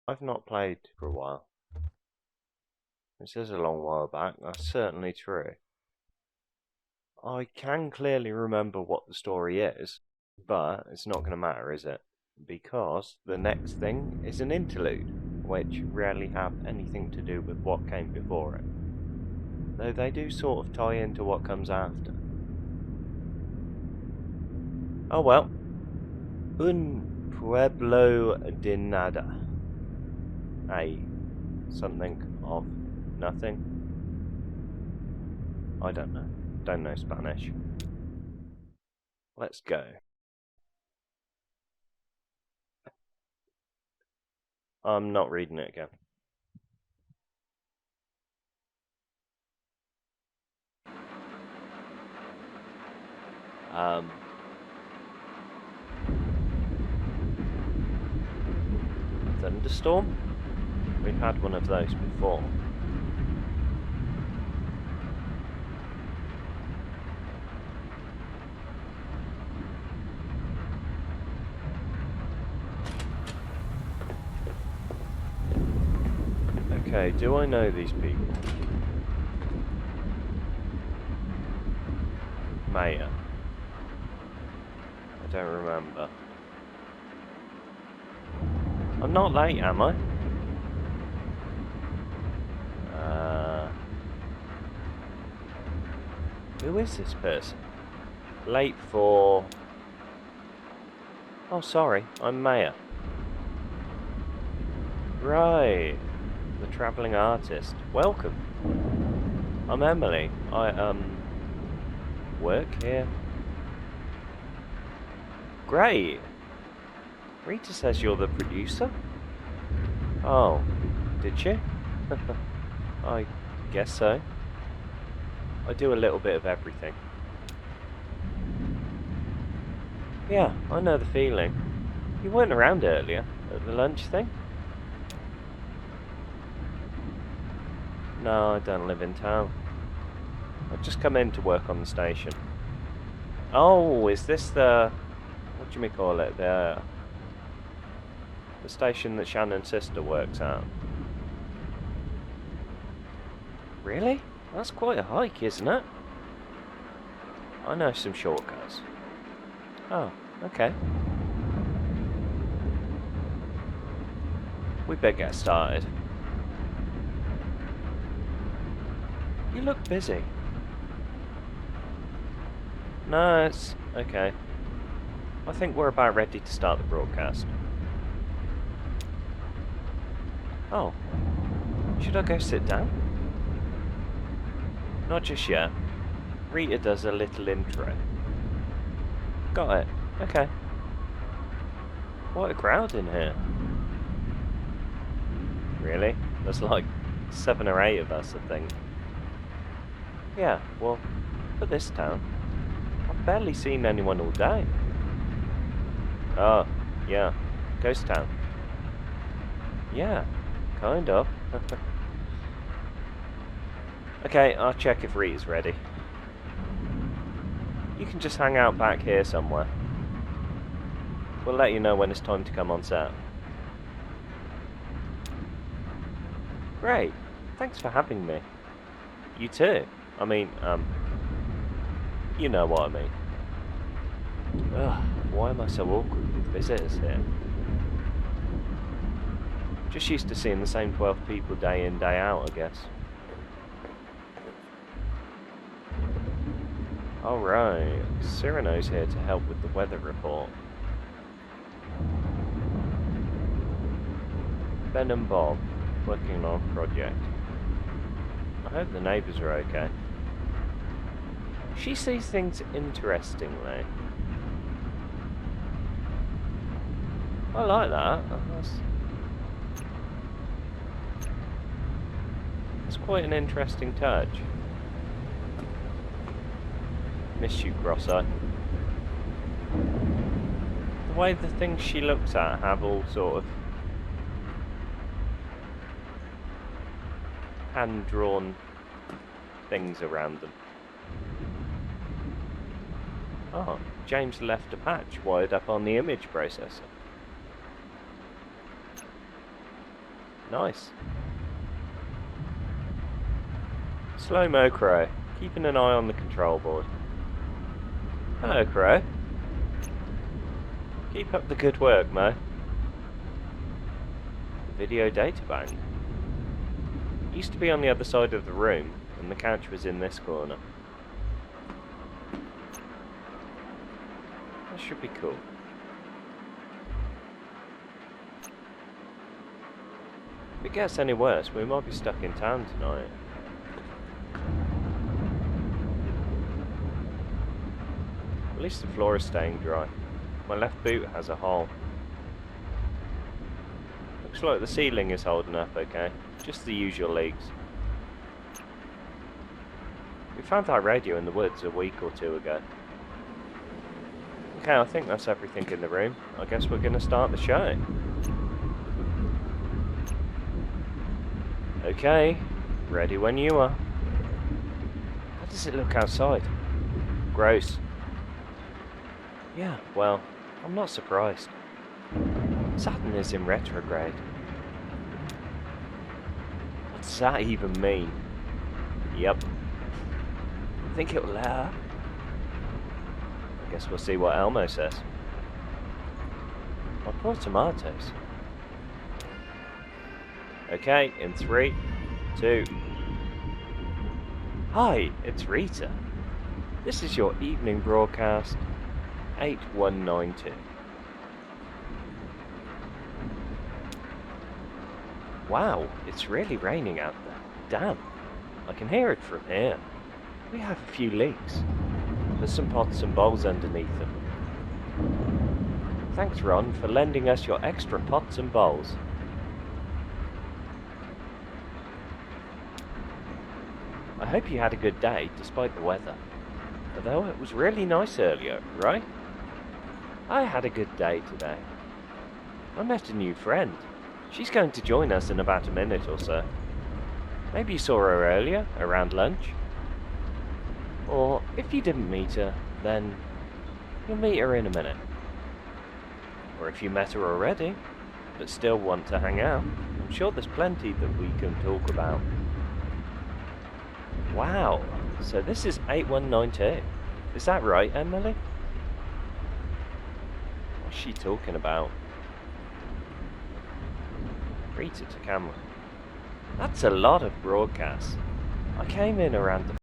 I've not played for a while. This is a long while back, that's certainly true. I can clearly remember what the story is, but it's not going to matter, is it? Because the next thing is an interlude, which rarely have anything to do with what came before it. Though they do sort of tie into what comes after. Oh well. Un pueblo de nada. Something of nothing. I don't know. Don't know Spanish. Let's go. I'm not reading it again. Thunderstorm? We've had one of those before. Okay, do I know these people? Maya. I don't remember. I'm not late, am I? Who is this person? Late for... Oh, sorry, I'm Maya. Right, the travelling artist. Welcome. I'm Emily. I, work here. Great. Rita says you're the producer? Oh, did she? I guess so. I do a little bit of everything. Yeah, I know the feeling. You weren't around earlier, at the lunch thing? No, I don't live in town. I've just come in to work on the station. Oh, is this the... what do you call it? The station that Shannon's sister works at. Really? That's quite a hike, isn't it? I know some shortcuts. Oh, okay. We better get started. You look busy. No, it's okay. I think we're about ready to start the broadcast. Oh. Should I go sit down? Not just yet. Rita does a little intro. Got it. Okay. What a crowd in here. Really? There's like 7 or 8 of us, I think. Yeah, well, for this town, I've barely seen anyone all day. Oh, yeah. Ghost town. Yeah, kind of. Okay, I'll check if Rita's ready. You can just hang out back here somewhere. We'll let you know when it's time to come on set. Great. Thanks for having me. You too. I mean, you know what I mean. Ugh, why am I so awkward with visitors here? Just used to seeing the same 12 people day in, day out, I guess. Alright, Cyrano's here to help with the weather report. Ben and Bob, working on a project. I hope the neighbours are okay. She sees things interestingly. I like that. That's quite an interesting touch. Miss you, Cross-Eye. The way the things she looks at have all sort of hand-drawn things around them. Oh, James left a patch wired up on the image processor. Nice. Slow-mo Crow, keeping an eye on the control board. Hello, Crow. Keep up the good work, Mo. The video data bank. It used to be on the other side of the room, and the couch was in this corner. That should be cool. If it gets any worse, we might be stuck in town tonight. At least the floor is staying dry. My left boot has a hole. Looks like the ceiling is holding up okay. Just the usual leaks. We found our radio in the woods a week or two ago. Okay, I think that's everything in the room. I guess we're going to start the show. Okay, ready when you are. How does it look outside? Gross. Yeah, well, I'm not surprised. Saturn is in retrograde. What does that even mean? Yep. Think it'll let her? I guess we'll see what Elmo says. I brought tomatoes. Okay, in 3, 2. Hi, it's Rita. This is your evening broadcast, 8192. Wow, it's really raining out there. Damn, I can hear it from here. We have a few leaks. There's some pots and bowls underneath them. Thanks, Ron, for lending us your extra pots and bowls. I hope you had a good day, despite the weather. Although it was really nice earlier, right? I had a good day today. I met a new friend. She's going to join us in about a minute or so. Maybe you saw her earlier, around lunch? Or, if you didn't meet her, then you'll meet her in a minute. Or if you met her already, but still want to hang out, I'm sure there's plenty that we can talk about. Wow, so this is 8192. Is that right, Emily? What's she talking about? Rita to camera. That's a lot of broadcasts. I came in around the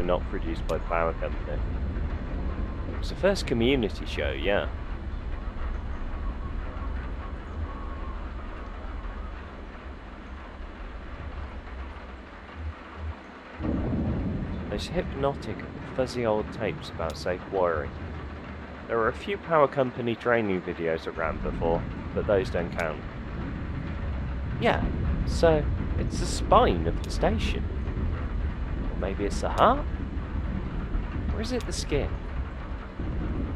not produced by Power Company. It was the first community show, yeah. Those hypnotic, fuzzy old tapes about safe wiring. There were a few Power Company training videos around before, but those don't count. Yeah, so it's the spine of the station. Or maybe it's the heart? Or is it the skin?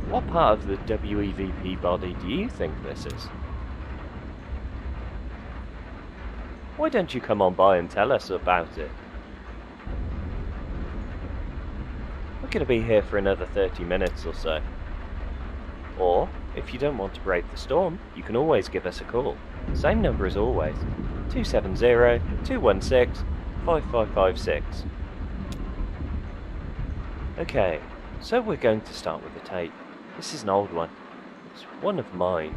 What part of the WEVP body do you think this is? Why don't you come on by and tell us about it? We're going to be here for another 30 minutes or so. Or, if you don't want to brave the storm, you can always give us a call. Same number as always, 270-216-5556. Okay, so we're going to start with a tape. This is an old one. It's one of mine.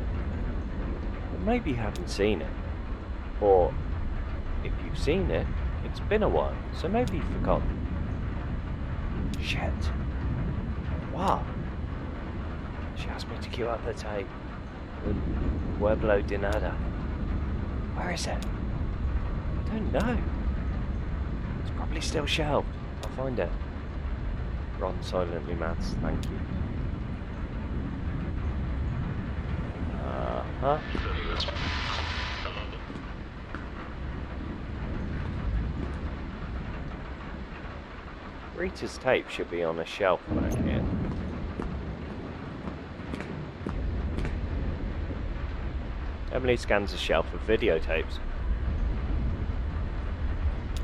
But maybe you haven't seen it. Or, if you've seen it, it's been a while, so maybe you've forgotten. Shit. Wow. She asked me to queue up the tape. Pueblo de nada. Where is it? I don't know. It's probably still shelved. I'll find it. Ron silently maths, thank you. Huh? Rita's tape should be on a shelf back here. Emily scans a shelf of videotapes.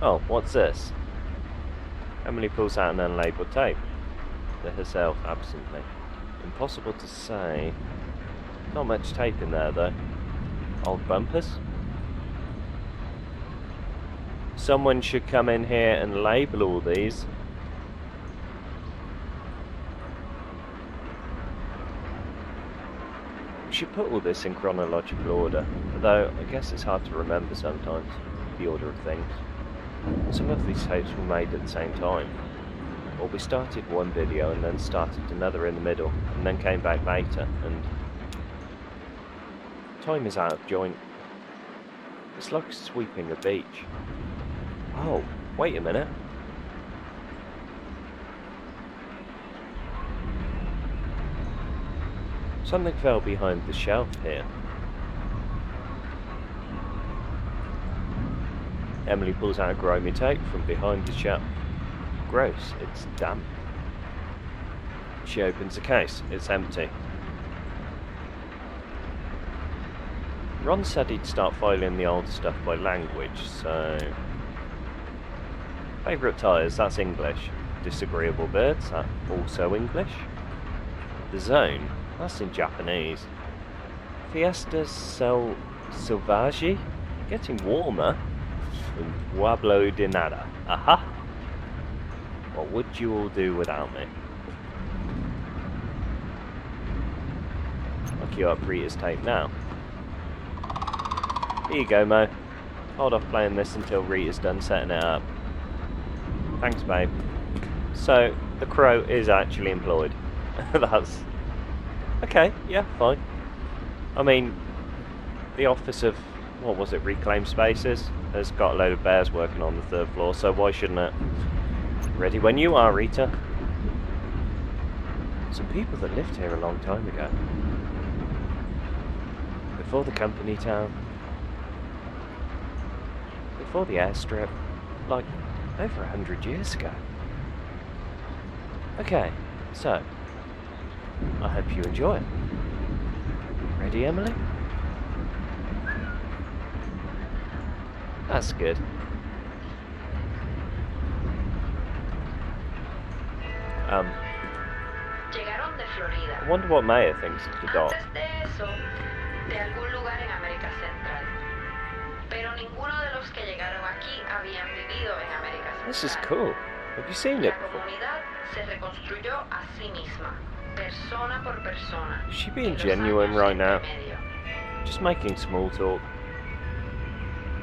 Oh, what's this? Emily pulls out an unlabelled tape. To herself, absently. Impossible to say. Not much tape in there, though. Old bumpers? Someone should come in here and label all these. We should put all this in chronological order, although I guess it's hard to remember sometimes, the order of things. Some of these tapes were made at the same time. Or we started one video and then started another in the middle, and then came back later, and time is out of joint. It's like sweeping a beach. Oh, wait a minute. Something fell behind the shelf here. Emily pulls out a grimy tape from behind the shelf. Gross, it's damp. She opens the case, it's empty. Ron said he'd start filing the old stuff by language, so... Favourite tyres, that's English. Disagreeable birds, that's also English. The zone, that's in Japanese. Fiesta Selvaggi, getting warmer. And Pueblo de Nada, aha! What would you all do without me? I'll queue up Rita's tape now. Here you go, Mo. Hold off playing this until Rita's done setting it up. Thanks, babe. So, the Crow is actually employed. That's... okay, yeah, fine. I mean, the Office of, what was it, Reclaim Spaces, has got a load of bears working on the 3rd floor, so why shouldn't it? Ready when you are, Rita. Some people that lived here a long time ago. Before the company town. Before the airstrip. Like, over 100 years ago. Okay, so, I hope you enjoy it. Ready, Emily? That's good. Llegaron de Florida. I wonder what Maya thinks of the dog. Antes de eso, de algún lugar en América Central. Pero ninguno de los que llegaron aquí habían vivido en América Central. This is cool. Have you seen it La before? comunidad se reconstruyó a sí misma, persona por persona. Is she being en los genuine años right now? entre medio. Just making small talk.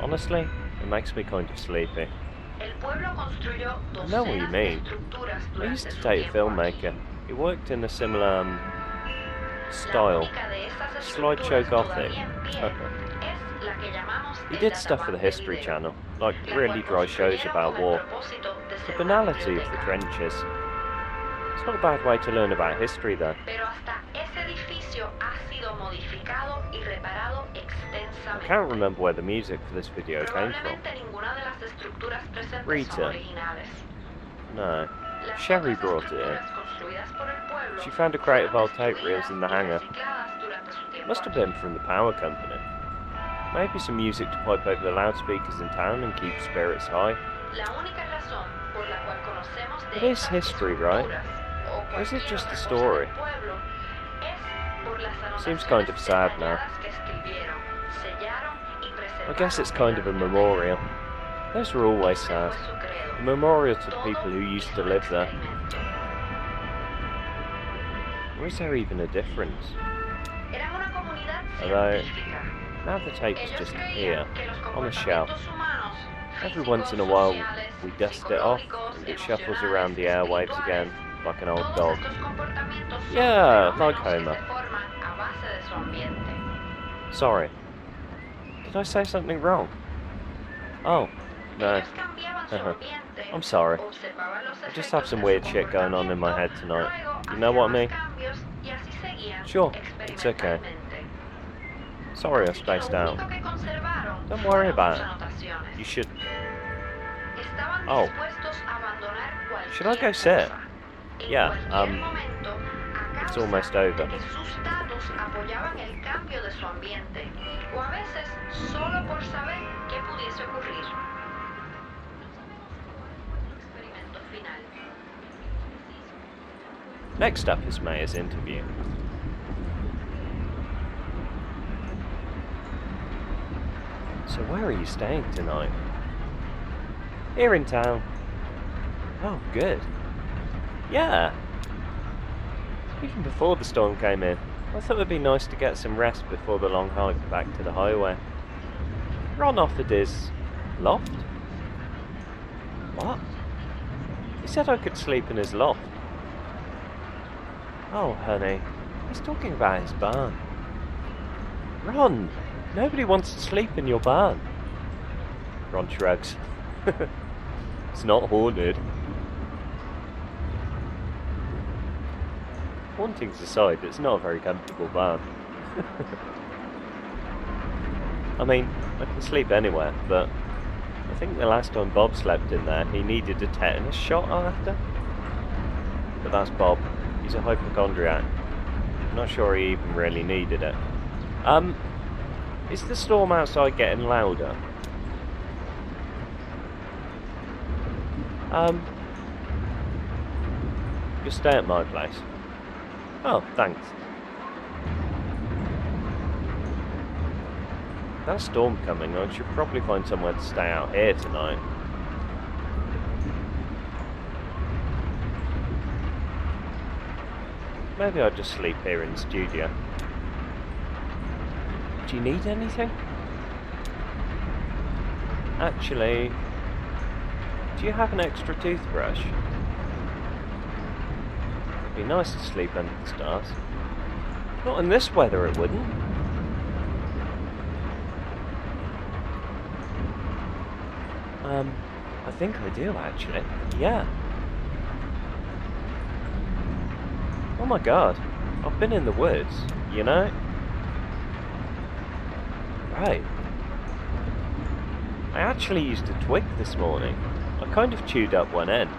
Honestly, it makes me kind of sleepy. El pueblo construyó I know what you docenas de mean. estructuras I durante used to su date a tiempo filmmaker. aquí. He worked in a similar La style. única de esas Slideshow estructuras Gothic. todavía en pie es la que llamamos He el did stuff for the database History video, Channel, like la really cual dry shows construyeron about con el war. propósito de The ser una banality of the biblioteca. trenches. It's not a bad way to learn about history though. Pero hasta ese edificio ha sido modificado y reparado I extensamente. can't remember where the music for this video came from. Probablemente ninguna de las estructuras presentes Rita. son originales. No. Las Sherry otras brought it in. estructuras construidas por el pueblo She found a crate of fueron old tape reels in the destruidas y hangar. recicladas durante su tiempo Must have aquí. been from the power company. Maybe some music to pipe over the loudspeakers in town and keep spirits high. La única razón por la cual conocemos de It is estas history, right? estructuras, o Or is it cualquier just otra a cosa story? del pueblo, es por las Seems kind of anotaciones sad now. detalladas que escribieron, sellaron y I guess it's preservaron kind en of a las memorial. bibliotecas. Those were always Ese sad. fue su credo. A memorial to the Todo people who used es to un live there. experimento. Or is there even a difference? Eran una comunidad Although, científica. now the tape is Ellos just creían here, que los on a shelf. comportamientos humanos, Every físicos, once in a while sociales, we dust it off psicológicos, and it shuffles emocionales, around the airwaves again, espirituales, like an old todos dog. estos comportamientos son Yeah, like fenómenos que Homer. se forman a base de su ambiente. Sorry. Did I say something wrong? Oh, no. Ellos cambiaban su ambiente, I'm sorry. observaban los I just have efectos some de su weird shit going on in my head comportamiento, tonight. luego You know what I hacían mean? más cambios y así seguían Sure, it's okay. experimentalmente. Sorry I Así que lo spaced out. único que conservaron Don't worry fueron about sus it. anotaciones. You should... Estaban Oh. dispuestos a abandonar Should I go cualquier sit? cosa, en Yeah, cualquier momento, a it's causa almost de over. que sus datos apoyaban el cambio de su ambiente, o a veces solo por saber qué pudiese ocurrir. Experimento final. Next up is Maya's interview. So where are you staying tonight? Here in town. Oh, good. Yeah. Even before the storm came in, I thought it'd be nice to get some rest before the long hike back to the highway. Ron offered his... loft? What? He said I could sleep in his loft. Oh, honey. He's talking about his barn. Ron! Nobody wants to sleep in your barn. Ron shrugs. It's not haunted. Hauntings aside, it's not a very comfortable barn. I mean, I can sleep anywhere, but I think the last time Bob slept in there, he needed a tetanus shot after. But that's Bob. He's a hypochondriac. I'm not sure he even really needed it. Is the storm outside getting louder? You'll stay at my place. Oh, thanks. That storm coming, I should probably find somewhere to stay out here tonight. Maybe I'll just sleep here in the studio. Do you need anything? Actually, do you have an extra toothbrush? It'd be nice to sleep under the stars. Not in this weather, it wouldn't. I think I do, actually. Yeah. Oh my god. I've been in the woods, you know? Right. I actually used a twig this morning. I kind of chewed up one end.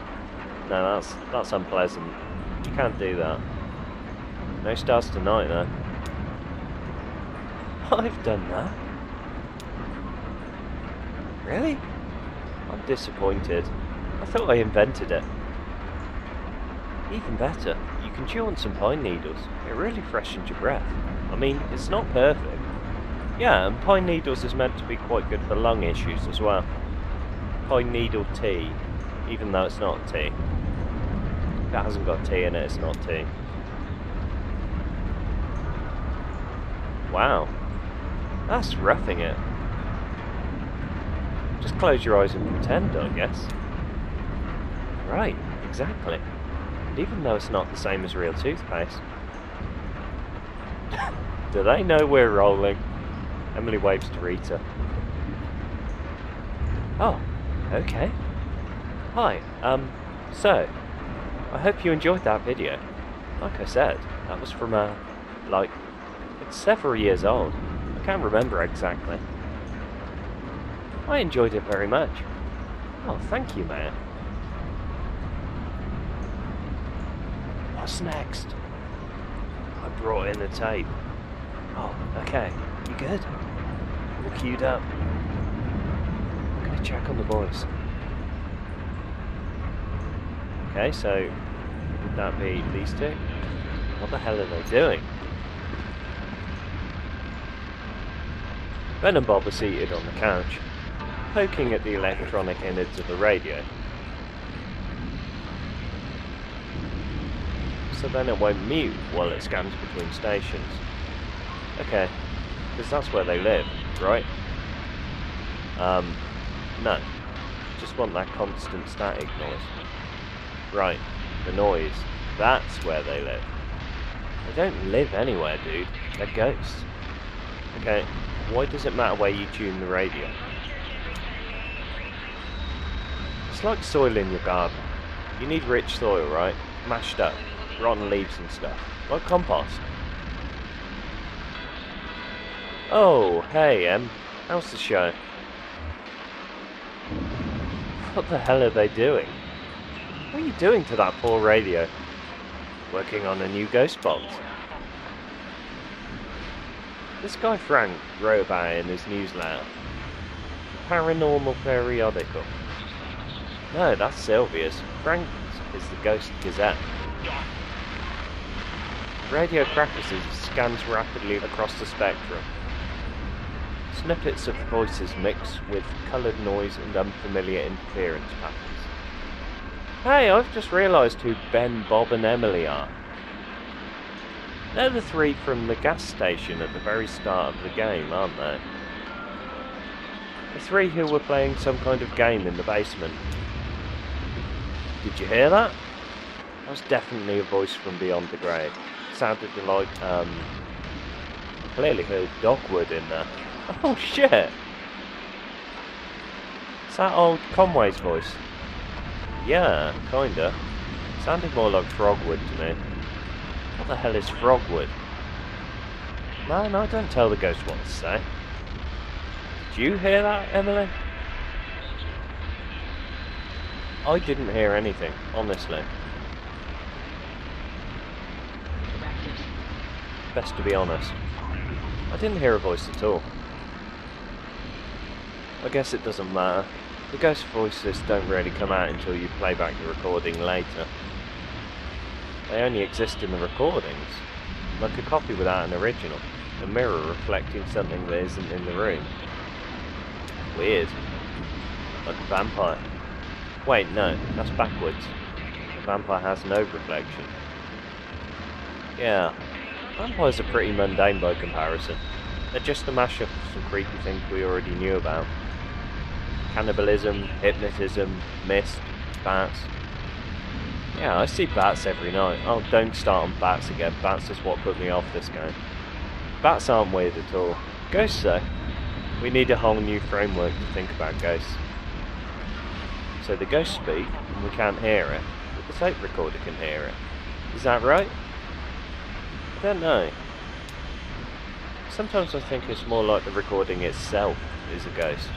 No, that's unpleasant. You can't do that. No stars tonight, though. I've done that. Really? I'm disappointed. I thought I invented it. Even better, you can chew on some pine needles. It really freshens your breath. I mean, it's not perfect. Yeah, and pine needles is meant to be quite good for lung issues as well. Pine needle tea, even though it's not tea. If it hasn't got tea in it, it's not tea. Wow. That's roughing it. Just close your eyes and pretend, I guess. Right, exactly. And even though it's not the same as real toothpaste. Do they know we're rolling? Emily waves to Rita. Oh, okay. Hi, so, I hope you enjoyed that video. Like I said, that was from, it's several years old. I can't remember exactly. I enjoyed it very much. Oh, thank you, man. What's next? I brought in the tape. Oh, okay. You good? All queued up. I'm gonna check on the boys. Okay, so would that be these two? What the hell are they doing? Ben and Bob are seated on the couch, poking at the electronic innards of the radio. So then it won't mute while it scans between stations. Okay, because that's where they live, right? No. Just want that constant static noise. Right, the noise. That's where they live. They don't live anywhere, dude. They're ghosts. Okay, Why does it matter where you tune the radio? It's like soil in your garden. You need rich soil, right? Mashed up, rotten leaves and stuff. Like compost. Oh, hey, how's the show? What the hell are they doing? What are you doing to that poor radio? Working on a new ghost box. This guy Frank wrote about it in his newsletter. Paranormal periodical. No, that's Sylvia's. Frank's is the Ghost Gazette. Radio practices scans rapidly across the spectrum. Snippets of voices mix with coloured noise and unfamiliar interference patterns. Hey, I've just realised who Ben, Bob and Emily are. They're the three from the gas station at the very start of the game, aren't they? The three who were playing some kind of game in the basement. Did you hear that? That was definitely a voice from beyond the grave. It sounded like, clearly heard Dogwood in there. Oh shit! Is that old Conway's voice? Yeah, kinda. Sounded more like Frogwood to me. What the hell is Frogwood? Man, I don't tell the ghost what to say. Did you hear that, Emily? I didn't hear anything, honestly. Best to be honest. I didn't hear a voice at all. I guess it doesn't matter. The ghost voices don't really come out until you play back the recording later. They only exist in the recordings, like a copy without an original, a mirror reflecting something that isn't in the room. Weird. Like a vampire. Wait, no, that's backwards. A vampire has no reflection. Yeah, vampires are pretty mundane by comparison. They're just a mashup of some creepy things we already knew about. Cannibalism, hypnotism, mist, bats. Yeah, I see bats every night. Oh, don't start on bats again. Bats is what put me off this game. Bats aren't weird at all. Ghosts though. We need a whole new framework to think about ghosts. So the ghosts speak, and we can't hear it, but the tape recorder can hear it. Is that right? I don't know. Sometimes I think it's more like the recording itself is a ghost.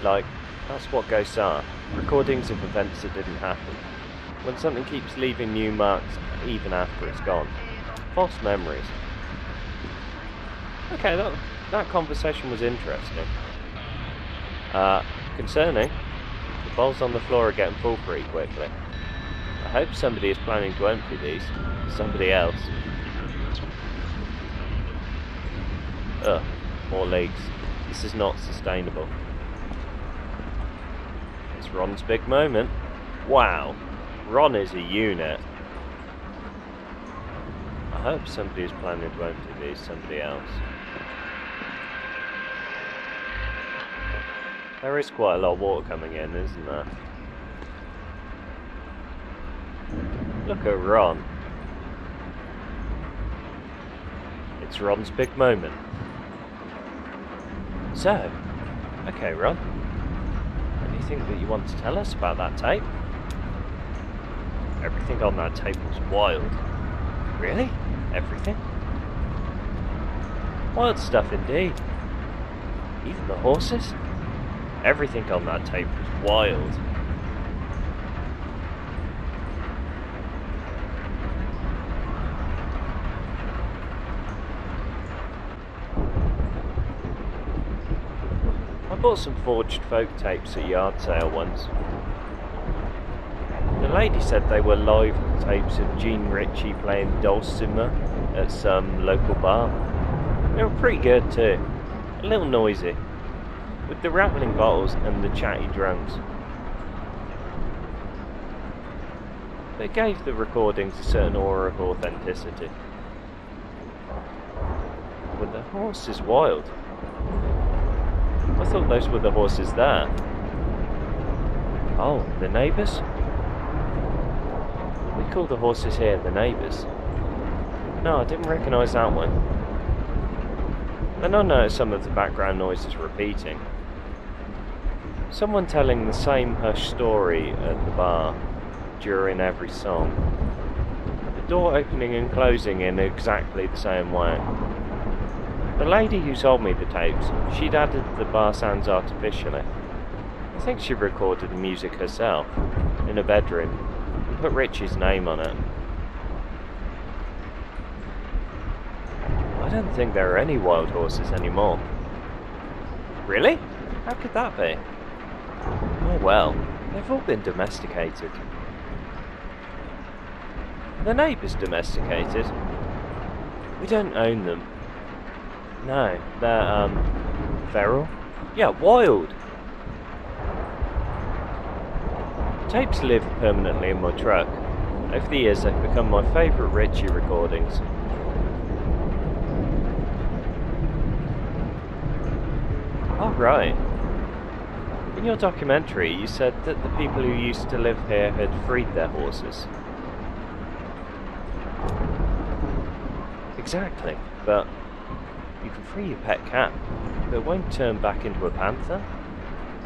Like, that's what ghosts are. Recordings of events that didn't happen. When something keeps leaving new marks even after it's gone. False memories. Okay, that conversation was interesting. Concerning. The bowls on the floor are getting full pretty quickly. I hope somebody is planning to empty these. Somebody else. Ugh, more leaks. This is not sustainable. It's Ron's big moment. Wow, Ron is a unit. I hope somebody is planning to empty these. Somebody else. There is quite a lot of water coming in, isn't there? Look at Ron. It's Ron's big moment. So, okay Ron, anything that you want to tell us about that tape? Everything on that tape was wild. Really? Everything? Wild stuff indeed. Even the horses? Everything on that tape was wild. I bought some forged folk tapes at yard sale once. The lady said they were live tapes of Gene Ritchie playing dulcimer at some local bar. They were pretty good too. A little noisy, with the rattling bottles and the chatty drums. They gave the recordings a certain aura of authenticity. But the horse is wild. I thought those were the horses there. Oh, the neighbours? We call the horses here the neighbours. No, I didn't recognise that one. Then I noticed some of the background noises repeating. Someone telling the same hushed story at the bar during every song. The door opening and closing in exactly the same way. The lady who sold me the tapes, she'd added the bar sounds artificially. I think she recorded the music herself, in a bedroom, and put Richie's name on it. I don't think there are any wild horses anymore. Really? How could that be? Oh well, they've all been domesticated. The neighbours domesticated. We don't own them. No, they're, feral? Yeah, wild! The tapes live permanently in my truck. Over the years they've become my favourite Richie recordings. Oh right. In your documentary you said that the people who used to live here had freed their horses. Exactly, but you can free your pet cat, but it won't turn back into a panther?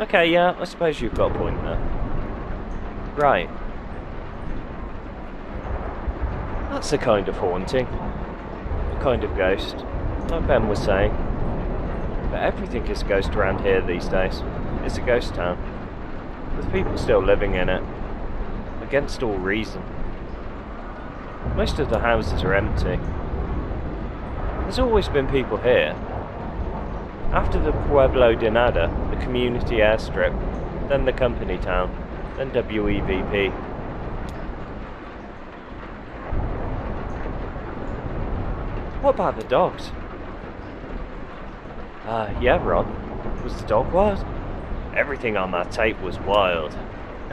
Okay, yeah, I suppose you've got a point there. Right. That's a kind of haunting. A kind of ghost, like Ben was saying. But everything is a ghost around here these days. It's a ghost town, with people still living in it, against all reason. Most of the houses are empty. There's always been people here. After the Pueblo de Nada, the community airstrip, then the company town, then WEVP. What about the dogs? Yeah, Ron. Was the dog wild? Everything on that tape was wild.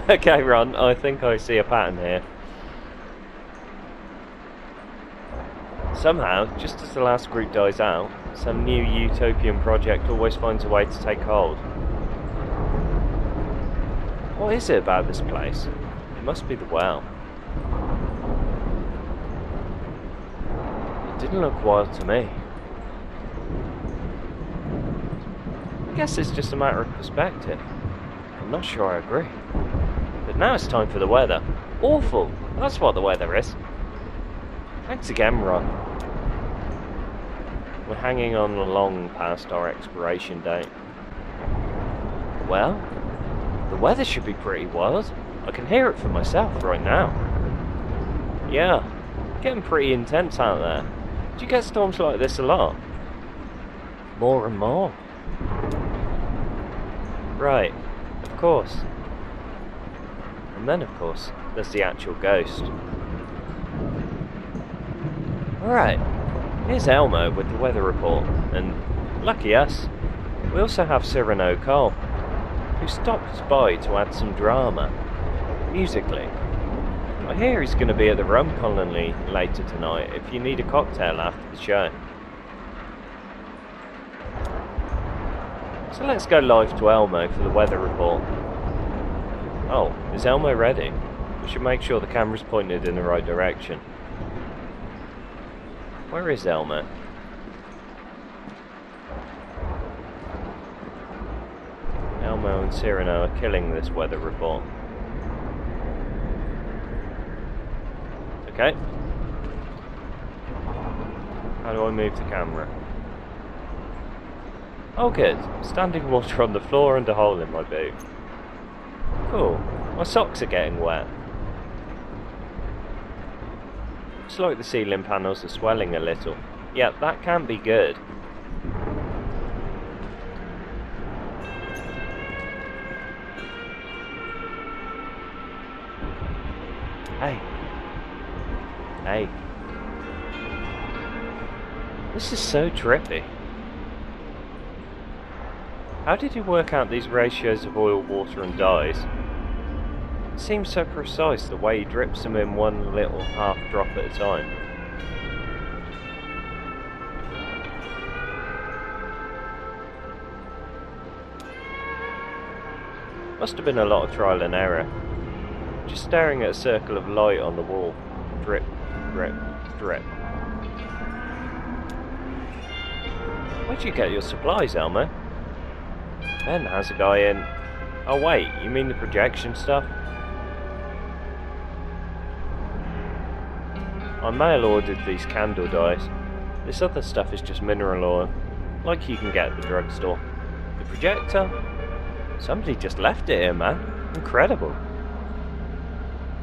Okay, Ron, I think I see a pattern here. Somehow, just as the last group dies out, some new utopian project always finds a way to take hold. What is it about this place? It must be the well. It didn't look wild to me. I guess it's just a matter of perspective. I'm not sure I agree. But now it's time for the weather. Awful! That's what the weather is. Thanks again, Ron. We're hanging on long past our expiration date. Well, the weather should be pretty wild. I can hear it for myself right now. Yeah, getting pretty intense out there. Do you get storms like this a lot? More and more. Right, of course. And then, of course, there's the actual ghost. Alright, here's Elmo with the weather report, and lucky us, we also have Cyrano Cole, who stopped by to add some drama, musically. I hear he's going to be at the Rum Colony later tonight if you need a cocktail after the show. So let's go live to Elmo for the weather report. Oh, is Elmo ready? We should make sure the camera's pointed in the right direction. Where is Elmo? Elmo and Cyrano are killing this weather report. Okay. How do I move the camera? Oh good, standing water on the floor and a hole in my boot. Cool, my socks are getting wet. Looks like the ceiling panels are swelling a little. Yeah, that can be good. Hey. Hey. This is so trippy. How did he work out these ratios of oil, water and dyes? It seems so precise the way he drips them in one little half drop at a time. Must have been a lot of trial and error. Just staring at a circle of light on the wall. Drip, drip, drip. Where'd you get your supplies, Elmo? Ben has a guy in... Oh wait, you mean the projection stuff? I mail-ordered these candle dyes. This other stuff is just mineral oil, like you can get at the drugstore. The projector? Somebody just left it here, man. Incredible.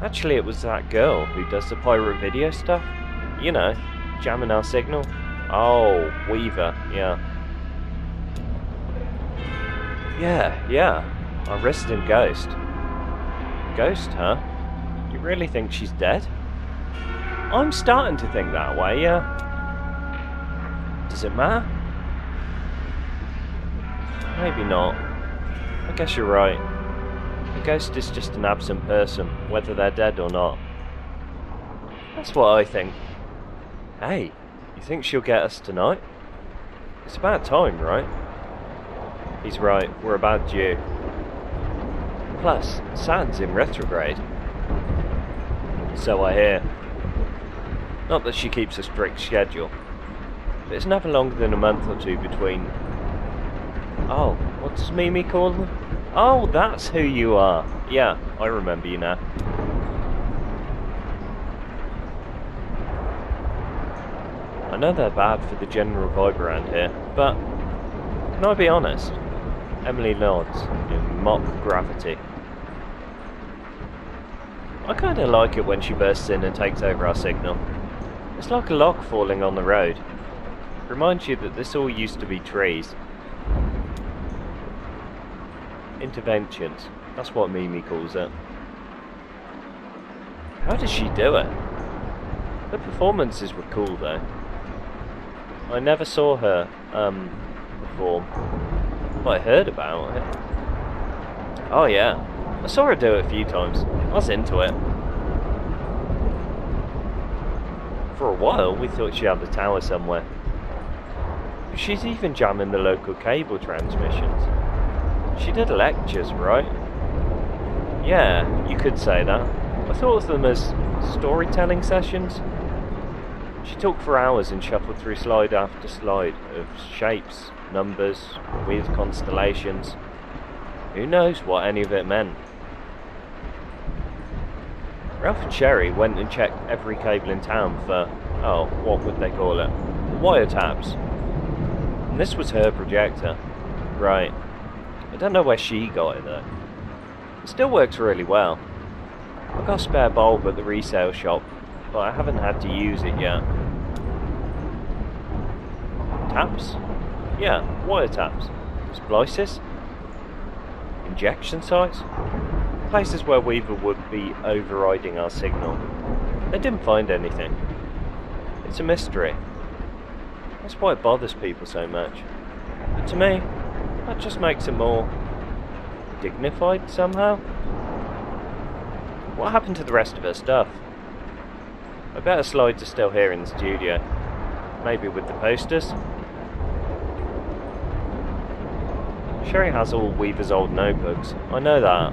Actually, it was that girl who does the pirate video stuff. You know, jamming our signal. Oh, Weaver, yeah. Yeah. Our resident ghost. Ghost, huh? You really think she's dead? I'm starting to think that way, yeah. Does it matter? Maybe not. I guess you're right. A ghost is just an absent person, whether they're dead or not. That's what I think. Hey, you think she'll get us tonight? It's about time, right? He's right, we're about due. Plus, Saturn's in retrograde. So I hear. Not that she keeps a strict schedule, but it's never longer than a month or two between... Oh, what does Mimi call them? Oh, that's who you are. Yeah, I remember you now. I know they're bad for the general vibe around here, but can I be honest? Emily nods in mock gravity. I kinda like it when she bursts in and takes over our signal. It's like a log falling on the road. Reminds you that this all used to be trees. Interventions. That's what Mimi calls it. How does she do it? Her performances were cool though. I never saw her, perform. But I heard about it. Oh yeah. I saw her do it a few times. I was into it. For a while, we thought she had the tower somewhere. She's even jamming the local cable transmissions. She did lectures, right? Yeah, you could say that. I thought of them as storytelling sessions. She talked for hours and shuffled through slide after slide of shapes, numbers, weird constellations. Who knows what any of it meant? Ralph and Sherry went and checked every cable in town for, oh, what would they call it? Wiretaps. And this was her projector. Right. I don't know where she got it though. It still works really well. I got a spare bulb at the resale shop, but I haven't had to use it yet. Taps? Yeah, wiretaps. Splices? Injection sites? Places where Weaver would be overriding our signal. They didn't find anything. It's a mystery. That's why it bothers people so much. But to me, that just makes it more dignified somehow. What happened to the rest of her stuff? I bet her slides are still here in the studio. Maybe with the posters? Sherry has all Weaver's old notebooks. I know that.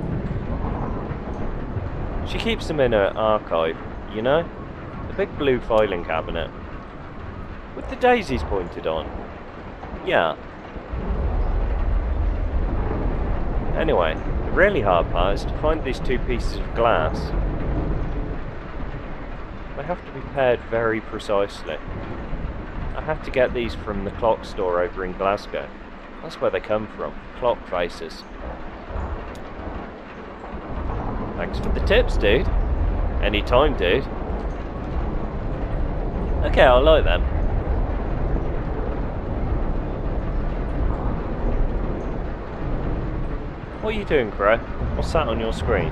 She keeps them in her archive, you know? The big blue filing cabinet. With the daisies pointed on. Yeah. Anyway, the really hard part is to find these two pieces of glass. They have to be paired very precisely. I had to get these from the clock store over in Glasgow. That's where they come from, clock faces. Thanks for the tips, dude. Anytime, dude. Okay, I like them. What are you doing, Crow? What's that on your screen?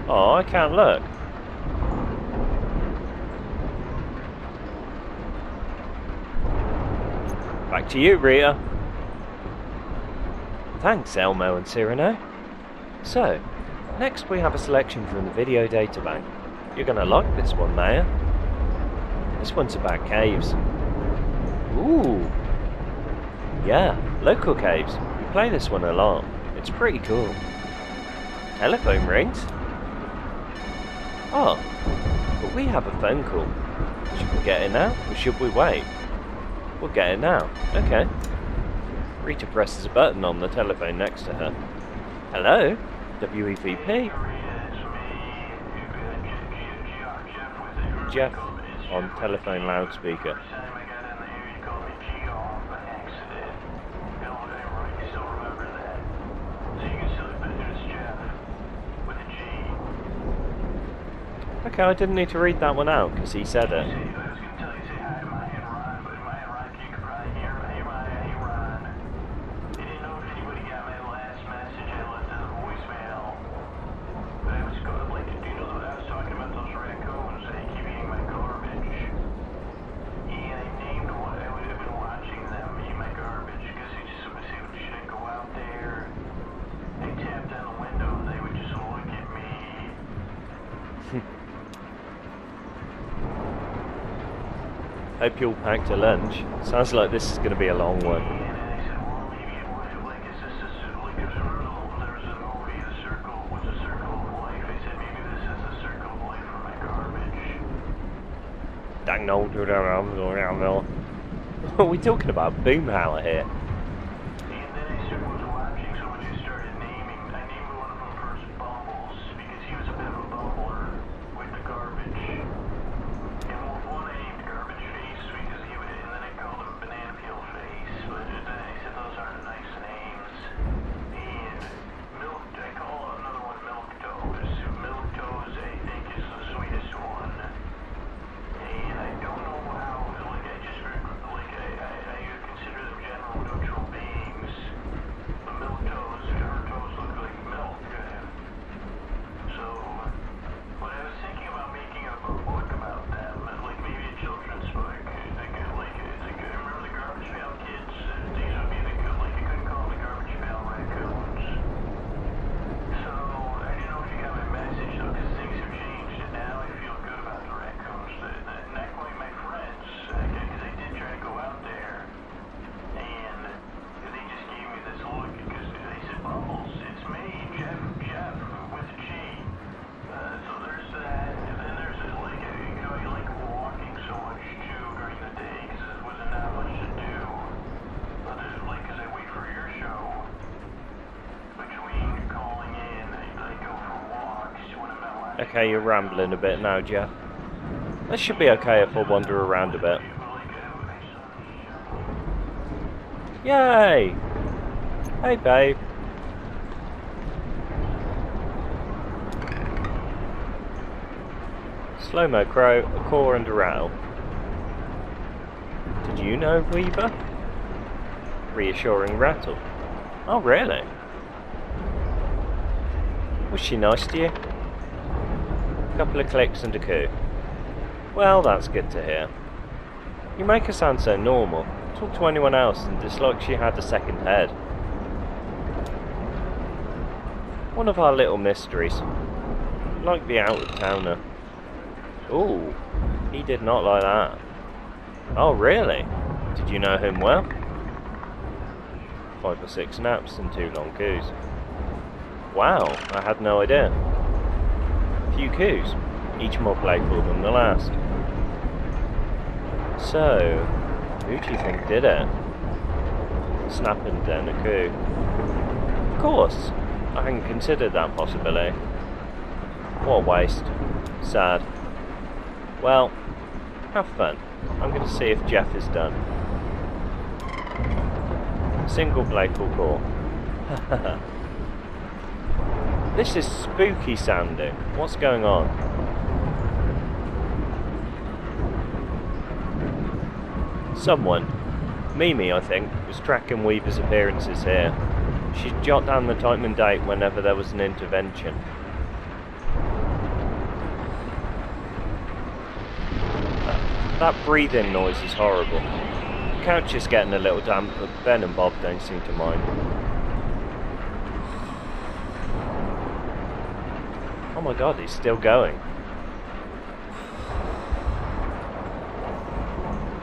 Oh, I can't look. Back to you, Rita. Thanks, Elmo and Cyrano. So, next we have a selection from the video databank. You're gonna like this one, Maya. This one's about caves. Ooh. Yeah, local caves. We play this one a lot. It's pretty cool. Telephone rings? Oh, but we have a phone call. Should we get in now, or should we wait? We'll get it now. Okay. Rita presses a button on the telephone next to her. Hello? WEVP? Jeff on telephone loudspeaker. Okay, I didn't need to read that one out because he said it. Hope you all packed a lunch. Sounds like this is going to be a long one. Dang no, what are we talking about? Boomhauer here. Okay, you're rambling a bit now, Jeff. This should be okay if I wander around a bit. Yay! Hey, babe. Slow-mo crow, a core and a rattle. Did you know, Weaver? Reassuring rattle. Oh, really? Was she nice to you? Couple of clicks and a coo. Well, that's good to hear. You make her sound so normal. Talk to anyone else and it's like she had a second head. One of our little mysteries. Like the out-of-towner. Ooh, he did not like that. Oh, really? Did you know him well? 5 or 6 naps and 2 long coos. Wow, I had no idea. Few coos, each more playful than the last. So, who do you think did it? Snap and then a coo. Of course, I hadn't considered that possibility. What a waste. Sad. Well, have fun. I'm going to see if Jeff is done. Single playful call. This is spooky sounding. What's going on? Someone, Mimi I think, was tracking Weaver's appearances here. She'd jot down the time and date whenever there was an intervention. That breathing noise is horrible. The couch is getting a little damp, but Ben and Bob don't seem to mind. Oh my god, he's still going.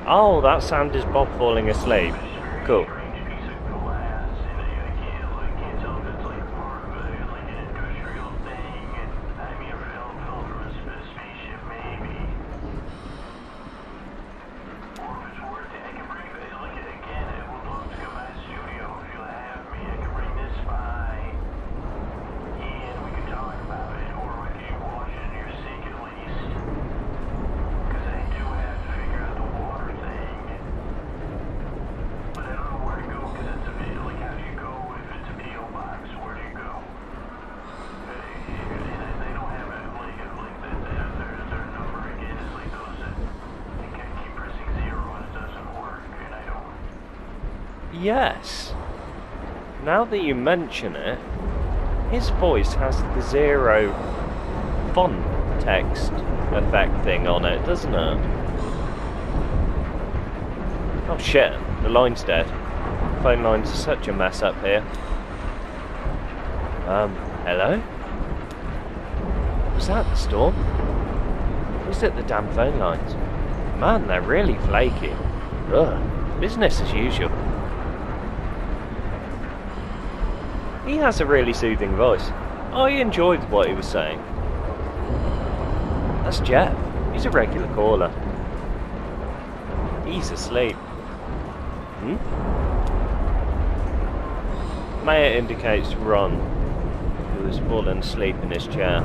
Oh, that sound is Bob falling asleep. Cool. yes. Now that you mention it, his voice has the zero font text effect thing on it, doesn't it? Oh shit, the line's dead. Phone lines are such a mess up here. Hello? Was that the storm? Was it the damn phone lines? Man, they're really flaky. Ugh, business as usual. He has a really soothing voice. I enjoyed what he was saying. That's Jeff. He's a regular caller. He's asleep. Maya indicates Ron, who has fallen asleep in his chair.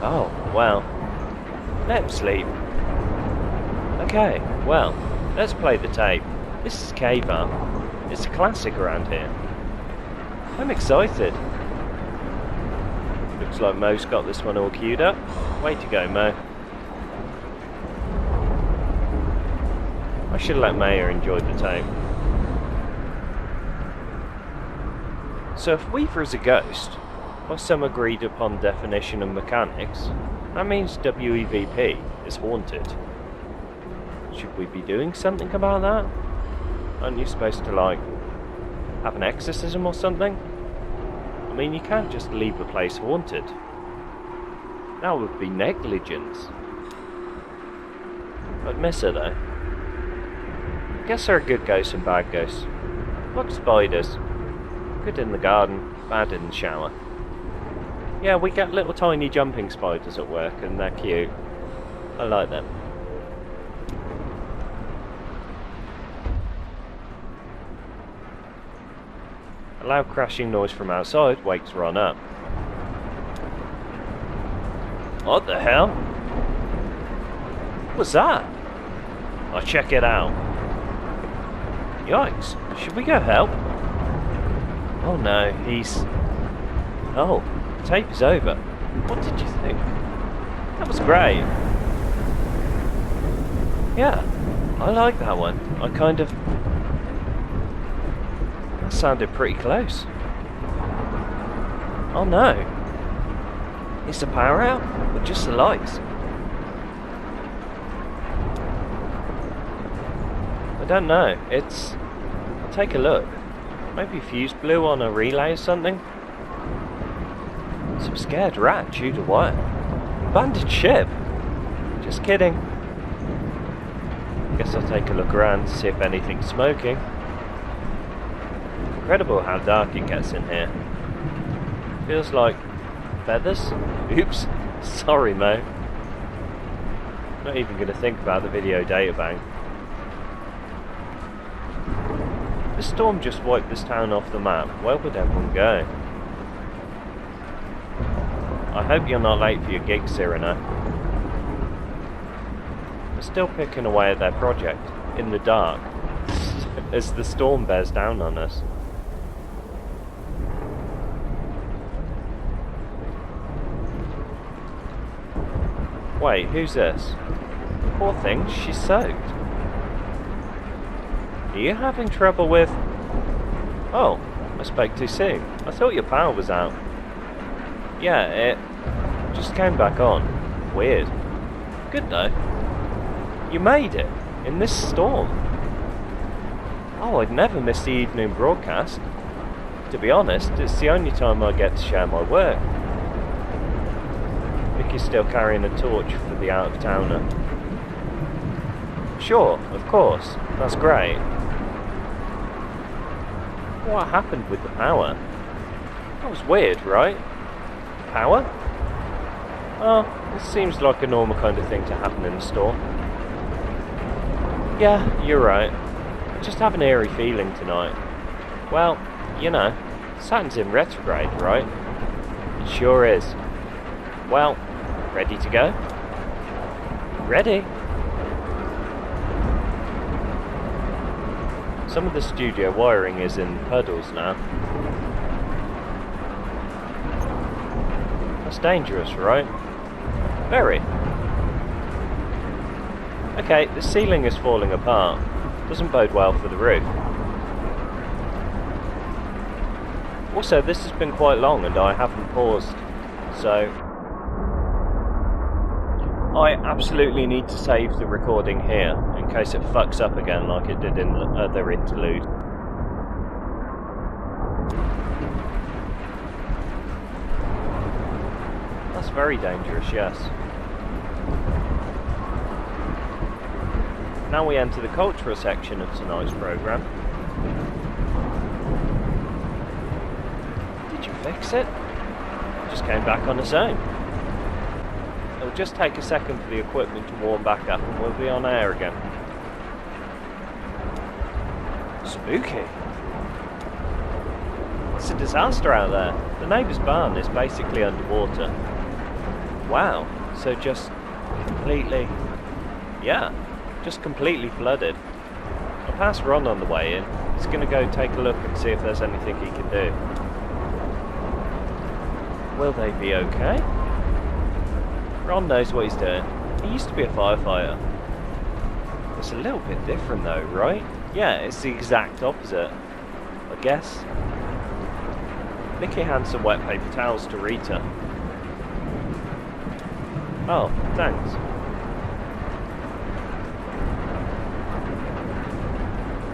Oh, well. Let him sleep. Okay, well, let's play the tape. This is Cave Art. It's a classic around here. I'm excited. Looks like Mo's got this one all queued up. Way to go, Mo. I should let Maya enjoy the tape. So if Weaver is a ghost, by some agreed upon definition of mechanics, that means WEVP is haunted. Should we be doing something about that? Aren't you supposed to, like, have an exorcism or something? I mean, you can't just leave a place haunted. That would be negligence. I'd miss her though. I guess there are good ghosts and bad ghosts. Like spiders. Good in the garden, bad in the shower. Yeah, we get little tiny jumping spiders at work and they're cute. I like them. A loud crashing noise from outside wakes Ron up. What the hell? What's that? I'll check it out. Yikes, should we go help? Oh no, he's... Oh, the tape is over. What did you think? That was great. Yeah, I like that one. I kind of... That sounded pretty close. Oh no. Is the power out? Or just the lights? I don't know. It's... I'll take a look. Maybe fuse blew on a relay or something? Some scared rat chewed a wire. Abandoned ship? Just kidding. Guess I'll take a look around to see if anything's smoking. Incredible how dark it gets in here. Feels like feathers? Oops. Sorry, Mo. Not even going to think about the video databank. The storm just wiped this town off the map. Where would everyone go? I hope you're not late for your gig, Cyrano. We're still picking away at their project, in the dark, as the storm bears down on us. Wait, who's this? Poor thing, she's soaked. Are you having trouble with... Oh, I spoke too soon. I thought your power was out. Yeah, it just came back on. Weird. Good though. You made it, in this storm. Oh, I'd never miss the evening broadcast. To be honest, it's the only time I get to share my work. Vicky's still carrying a torch for the out-of-towner. Sure, of course. That's great. What happened with the power? That was weird, right? Power? Oh, it seems like a normal kind of thing to happen in a storm. Yeah, you're right. I just have an eerie feeling tonight. Well, you know, Saturn's in retrograde, right? It sure is. Well, ready to go? Ready. Some of the studio wiring is in puddles now. That's dangerous, right? Very. Okay, the ceiling is falling apart. Doesn't bode well for the roof. Also, this has been quite long and I haven't paused, so I absolutely need to save the recording here in case it fucks up again like it did in the other interlude. That's very dangerous, yes. Now we enter the cultural section of tonight's programme. Did you fix it? Just came back on its own. It'll just take a second for the equipment to warm back up and we'll be on air again. Spooky. It's a disaster out there. The neighbour's barn is basically underwater. Wow, so just completely... yeah, just completely flooded. I'll pass Ron on the way in. He's going to go take a look and see if there's anything he can do. Will they be okay? Ron knows what he's doing. He used to be a firefighter. It's a little bit different though, right? Yeah, it's the exact opposite, I guess. Nikki hands some wet paper towels to Rita. Oh, thanks.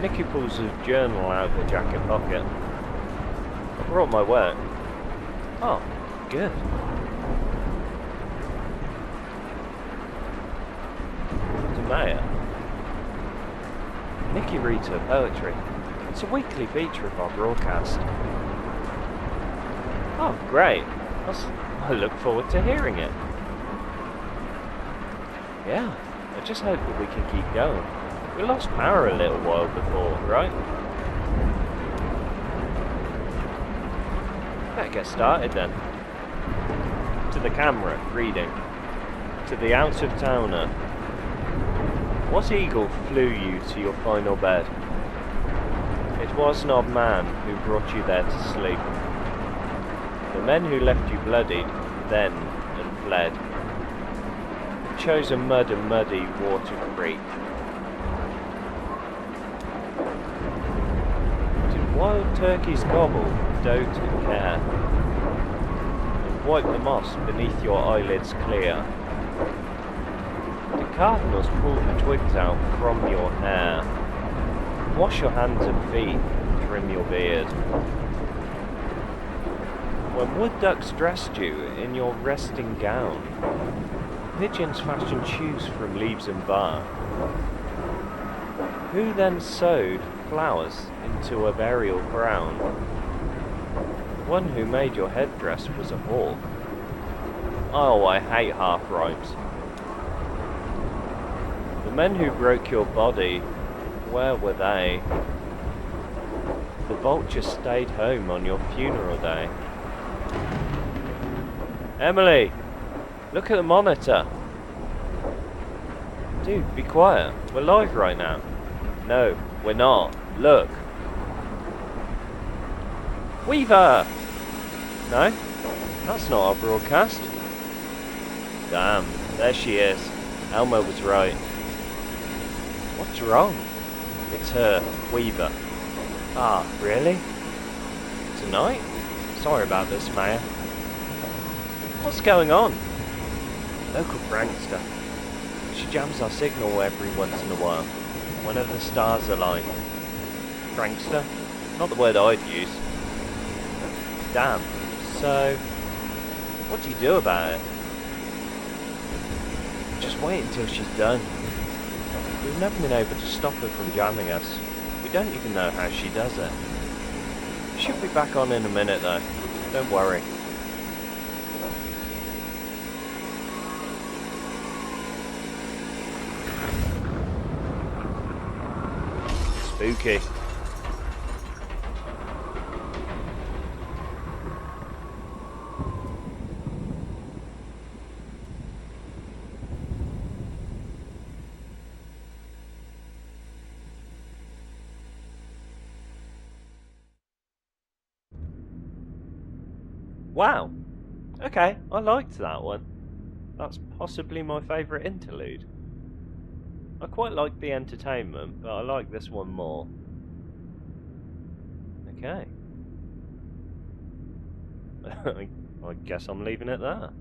Nikki pulls a journal out of her jacket pocket. I brought my work. Oh, good. To Maya. Nikki reads her poetry. It's a weekly feature of our broadcast. Oh, great. I look forward to hearing it. Yeah, I just hope that we can keep going. We lost power a little while before, right? Better get started then. To the camera, reading. To the out-of-towner. What eagle flew you to your final bed? It was an odd man who brought you there to sleep. The men who left you bloodied, then and fled, chose a mud and muddy water creek. Did wild turkeys gobble, dote and care, and wipe the moss beneath your eyelids clear? Did cardinals pull the twigs out from your hair, wash your hands and feet, trim your beard? When wood ducks dressed you in your resting gown, pigeons fashioned shoes from leaves and bark, who then sewed flowers into a burial crown? The one who made your headdress was a hawk. Oh, I hate half rhymes. The men who broke your body, where were they? The vulture stayed home on your funeral day. Emily, look at the monitor. Dude, be quiet. We're live right now. No, we're not. Look. Weaver! No, that's not our broadcast. Damn, there she is. Elmo was right. What's wrong? It's her, Weaver. Ah, really? Tonight? Sorry about this, Maya. What's going on? Local prankster. She jams our signal every once in a while, whenever the stars align. Prankster? Not the word I'd use. Damn. So, what do you do about it? Just wait until she's done. We've never been able to stop her from jamming us. We don't even know how she does it. She'll be back on in a minute though. Don't worry. Spooky. Wow. Okay, I liked that one. That's possibly my favourite interlude. I quite like the entertainment, but I like this one more. Okay. I guess I'm leaving it there.